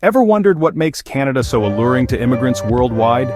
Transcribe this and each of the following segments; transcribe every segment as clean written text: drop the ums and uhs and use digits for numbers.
Ever wondered what makes Canada so alluring to immigrants worldwide?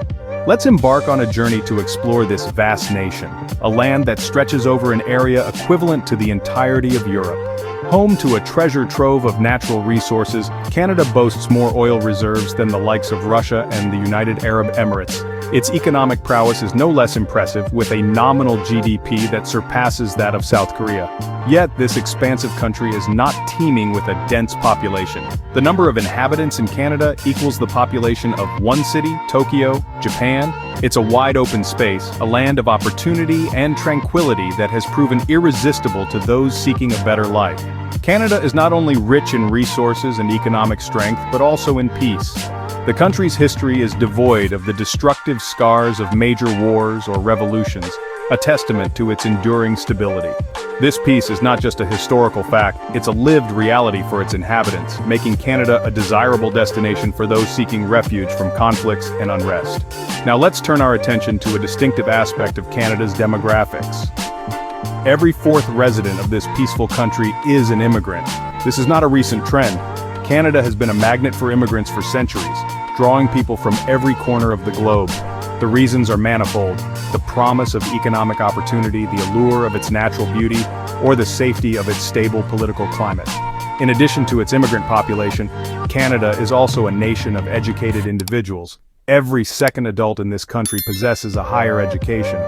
Let's embark on a journey to explore this vast nation, a land that stretches over an area equivalent to the entirety of Europe. Home to a treasure trove of natural resources, Canada boasts more oil reserves than the likes of Russia and the United Arab Emirates. Its economic prowess is no less impressive, with a nominal GDP that surpasses that of South Korea. Yet, this expansive country is not teeming with a dense population. The number of inhabitants in Canada equals the population of one city, Tokyo, Japan. It's a wide-open space, a land of opportunity and tranquility that has proven irresistible to those seeking a better life. Canada is not only rich in resources and economic strength, but also in peace. The country's history is devoid of the destructive scars of major wars or revolutions, a testament to its enduring stability. This peace is not just a historical fact, it's a lived reality for its inhabitants, making Canada a desirable destination for those seeking refuge from conflicts and unrest. Now let's turn our attention to a distinctive aspect of Canada's demographics. Every fourth resident of this peaceful country is an immigrant. This is not a recent trend. Canada has been a magnet for immigrants for centuries, drawing people from every corner of the globe. The reasons are manifold: the promise of economic opportunity, the allure of its natural beauty, or the safety of its stable political climate. In addition to its immigrant population, Canada is also a nation of educated individuals. Every second adult in this country possesses a higher education,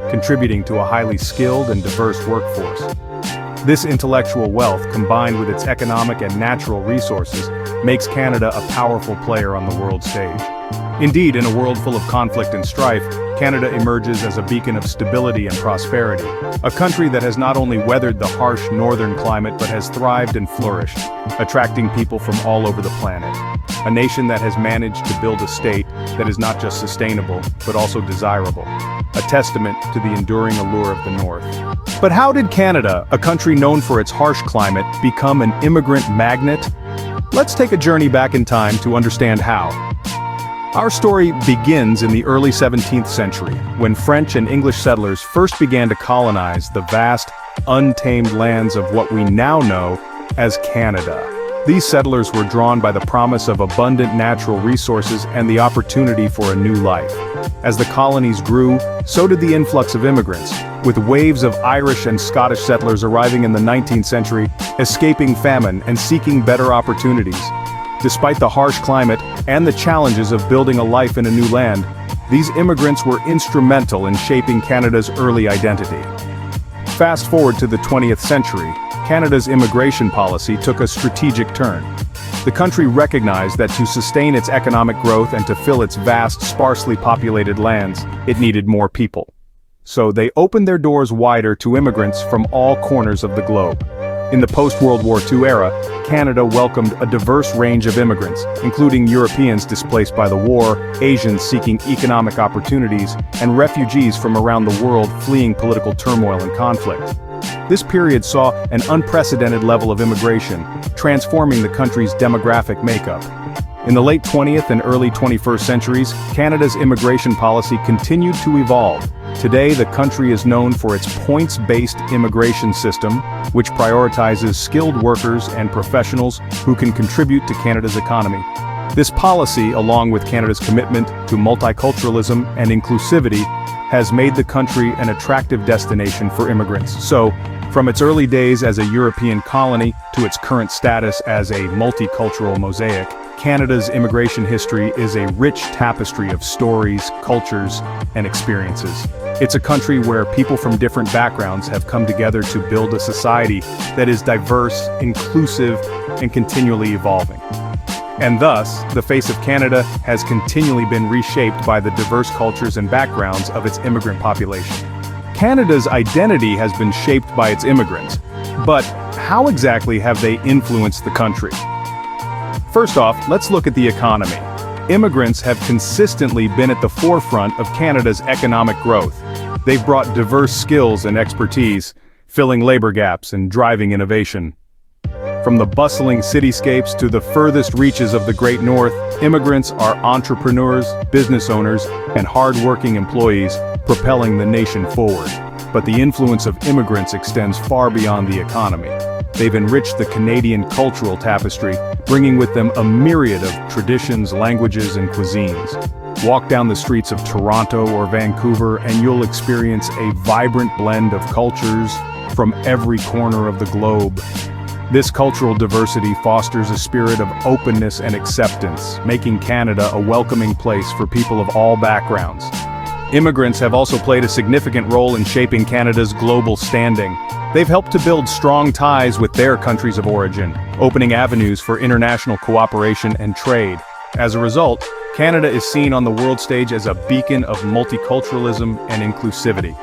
contributing to a highly skilled and diverse workforce. This intellectual wealth, combined with its economic and natural resources, makes Canada a powerful player on the world stage. Indeed, in a world full of conflict and strife, Canada emerges as a beacon of stability and prosperity. A country that has not only weathered the harsh northern climate but has thrived and flourished, attracting people from all over the planet. A nation that has managed to build a state that is not just sustainable, but also desirable. A testament to the enduring allure of the North. But how did Canada, a country known for its harsh climate, become an immigrant magnet? Let's take a journey back in time to understand how. Our story begins in the early 17th century, when French and English settlers first began to colonize the vast, untamed lands of what we now know as Canada. These settlers were drawn by the promise of abundant natural resources and the opportunity for a new life. As the colonies grew, so did the influx of immigrants, with waves of Irish and Scottish settlers arriving in the 19th century, escaping famine and seeking better opportunities. Despite the harsh climate and the challenges of building a life in a new land, these immigrants were instrumental in shaping Canada's early identity. Fast forward to the 20th century, Canada's immigration policy took a strategic turn. The country recognized that to sustain its economic growth and to fill its vast, sparsely populated lands, it needed more people. So they opened their doors wider to immigrants from all corners of the globe. In the post-World War II era, Canada welcomed a diverse range of immigrants, including Europeans displaced by the war, Asians seeking economic opportunities, and refugees from around the world fleeing political turmoil and conflict. This period saw an unprecedented level of immigration, transforming the country's demographic makeup. In the late 20th and early 21st centuries, Canada's immigration policy continued to evolve. Today, the country is known for its points-based immigration system, which prioritizes skilled workers and professionals who can contribute to Canada's economy. This policy, along with Canada's commitment to multiculturalism and inclusivity, has made the country an attractive destination for immigrants. So, from its early days as a European colony to its current status as a multicultural mosaic, Canada's immigration history is a rich tapestry of stories, cultures, and experiences. It's a country where people from different backgrounds have come together to build a society that is diverse, inclusive, and continually evolving. And thus, the face of Canada has continually been reshaped by the diverse cultures and backgrounds of its immigrant population. Canada's identity has been shaped by its immigrants. But how exactly have they influenced the country? First off, let's look at the economy. Immigrants have consistently been at the forefront of Canada's economic growth. They've brought diverse skills and expertise, filling labor gaps and driving innovation. From the bustling cityscapes to the furthest reaches of the Great North, immigrants are entrepreneurs, business owners, and hard-working employees, propelling the nation forward. But the influence of immigrants extends far beyond the economy. they've enriched the Canadian cultural tapestry, bringing with them a myriad of traditions, languages, and cuisines. Walk down the streets of Toronto or Vancouver and you'll experience a vibrant blend of cultures from every corner of the globe. This cultural diversity fosters a spirit of openness and acceptance, making Canada a welcoming place for people of all backgrounds. Immigrants have also played a significant role in shaping Canada's global standing. They've helped to build strong ties with their countries of origin, opening avenues for international cooperation and trade. As a result, Canada is seen on the world stage as a beacon of multiculturalism and inclusivity.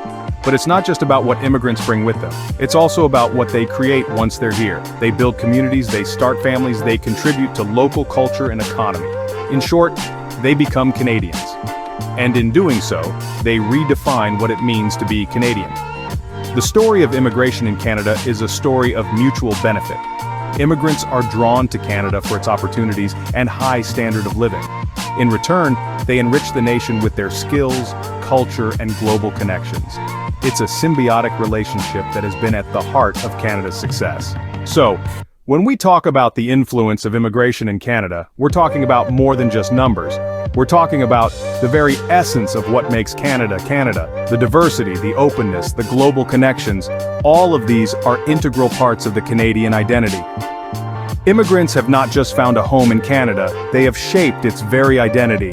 But it's not just about what immigrants bring with them. It's also about what they create once they're here. They build communities, they start families, they contribute to local culture and economy. In short, they become Canadians. And in doing so, they redefine what it means to be Canadian. The story of immigration in Canada is a story of mutual benefit. Immigrants are drawn to Canada for its opportunities and high standard of living. In return, they enrich the nation with their skills, culture, and global connections. It's a symbiotic relationship that has been at the heart of Canada's success. So, when we talk about the influence of immigration in Canada, we're talking about more than just numbers. We're talking about the very essence of what makes Canada Canada. The diversity, the openness, the global connections, all of these are integral parts of the Canadian identity. Immigrants have not just found a home in Canada, they have shaped its very identity.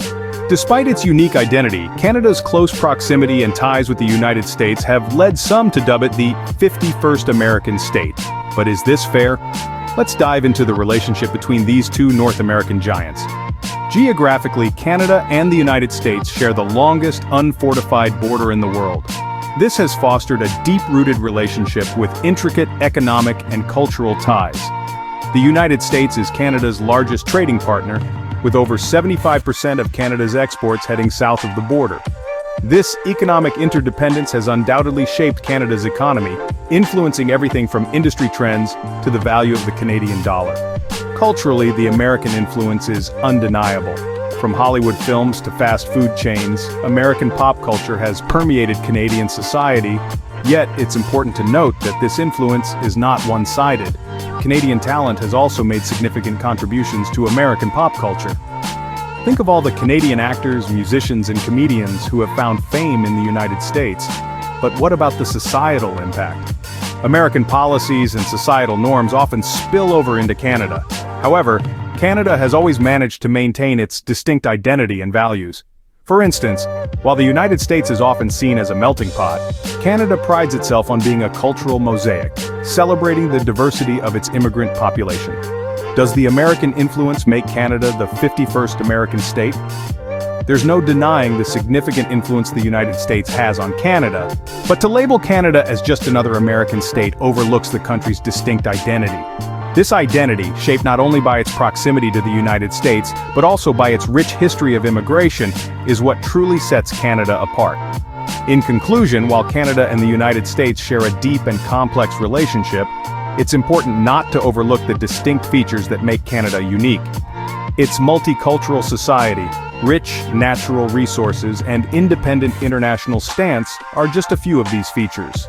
Despite its unique identity, Canada's close proximity and ties with the United States have led some to dub it the 51st American state. But is this fair? Let's dive into the relationship between these two North American giants. Geographically, Canada and the United States share the longest unfortified border in the world. This has fostered a deep-rooted relationship with intricate economic and cultural ties. The United States is Canada's largest trading partner, with over 75% of Canada's exports heading south of the border. This economic interdependence has undoubtedly shaped Canada's economy, influencing everything from industry trends to the value of the Canadian dollar. Culturally, the American influence is undeniable. From Hollywood films to fast food chains, American pop culture has permeated Canadian society, yet it's important to note that this influence is not one-sided. Canadian talent has also made significant contributions to American pop culture. Think of all the Canadian actors, musicians, and comedians who have found fame in the United States. But what about the societal impact? American policies and societal norms often spill over into Canada. However, Canada has always managed to maintain its distinct identity and values. For instance, while the United States is often seen as a melting pot, Canada prides itself on being a cultural mosaic, celebrating the diversity of its immigrant population. Does the American influence make Canada the 51st American state? There's no denying the significant influence the United States has on Canada, but to label Canada as just another American state overlooks the country's distinct identity. This identity, shaped not only by its proximity to the United States, but also by its rich history of immigration, is what truly sets Canada apart. In conclusion, while Canada and the United States share a deep and complex relationship, it's important not to overlook the distinct features that make Canada unique. Its multicultural society, rich natural resources, and independent international stance are just a few of these features.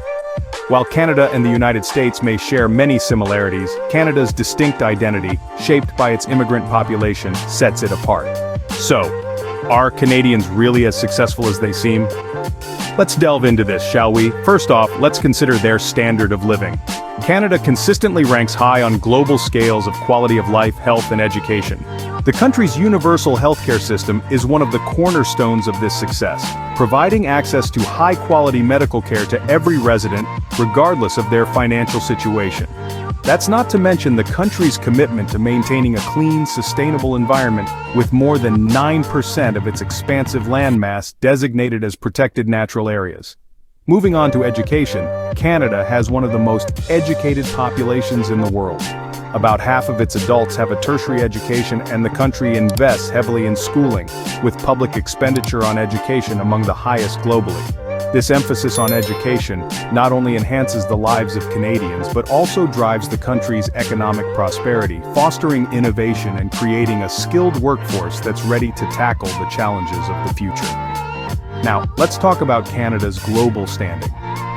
While Canada and the United States may share many similarities, Canada's distinct identity, shaped by its immigrant population, sets it apart. So, are Canadians really as successful as they seem? Let's delve into this, shall we? First off, let's consider their standard of living. Canada consistently ranks high on global scales of quality of life, health, and education. The country's universal healthcare system is one of the cornerstones of this success, providing access to high-quality medical care to every resident, regardless of their financial situation. That's not to mention the country's commitment to maintaining a clean, sustainable environment, with more than 9% of its expansive landmass designated as protected natural areas. Moving on to education, Canada has one of the most educated populations in the world. About half of its adults have a tertiary education, and the country invests heavily in schooling, with public expenditure on education among the highest globally. This emphasis on education not only enhances the lives of Canadians but also drives the country's economic prosperity, fostering innovation and creating a skilled workforce that's ready to tackle the challenges of the future. Now, let's talk about Canada's global standing.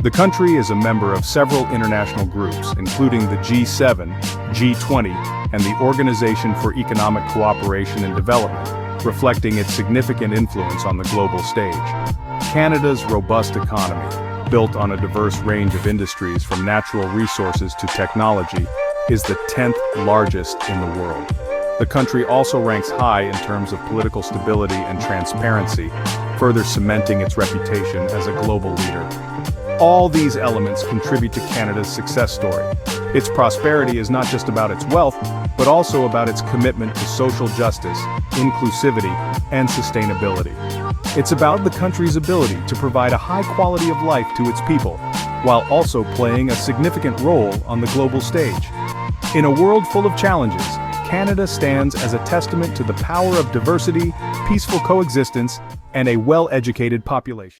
The country is a member of several international groups, including the G7, G20, and the Organization for Economic Cooperation and Development, reflecting its significant influence on the global stage. Canada's robust economy, built on a diverse range of industries from natural resources to technology, is the 10th largest in the world. The country also ranks high in terms of political stability and transparency, further cementing its reputation as a global leader. All these elements contribute to Canada's success story. Its prosperity is not just about its wealth, but also about its commitment to social justice, inclusivity, and sustainability. It's about the country's ability to provide a high quality of life to its people, while also playing a significant role on the global stage. In a world full of challenges, Canada stands as a testament to the power of diversity, peaceful coexistence, and a well-educated population.